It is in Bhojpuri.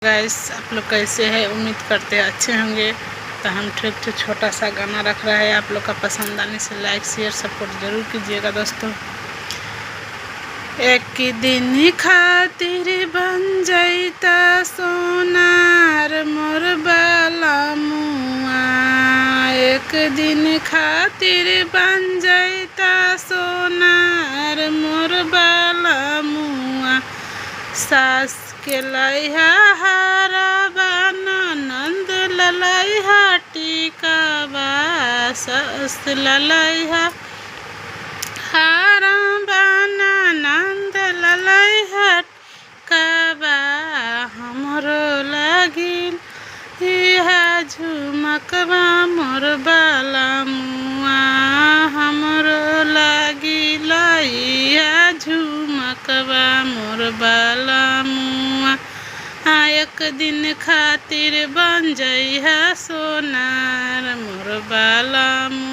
गाइस, आप लोग कैसे हैं? उम्मीद करते हैं अच्छे होंगे। तो हम ठीक छोटा सा गाना रख रहा है, आप लोग का पसंद आने से लाइक शेयर सपोर्ट जरूर कीजिएगा दोस्तों। एक दिन खातिर बन जाता सोनार मोर बाला मुआ, एक दिन खातिर बन जाता सोनार मोर बाला मुआ। सास के लैहा हारा बाना नंद ललैहा टीकाबा, सास ललैहा हारा बाना नंद ललैहा टीकाबा। हमरो लागिल इहा झुमकबा मोर बाला मुआ, हमरो लागिल इहा झुमकबा मोर बाला मुआ। एक दिन खातिर बन जइहा सोनार मोर बाला मुआ।